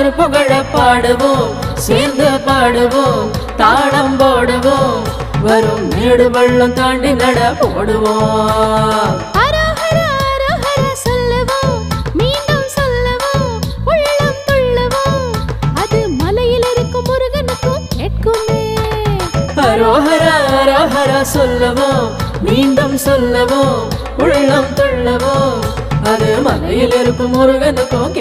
அவர் புகழ பாடுவோம், சேர்ந்து பாடுவோம், தாளம் போடுவோம், வரும் மேடு பள்ளம் தாண்டி நட போடுவோம். அரோஹரா அரோஹரா சொல்லுவோம், மீண்டும் சொல்லுவோம், உள்ளம் துள்ளவோம், அது மலையில் இருக்கும் முருகனுக்கும்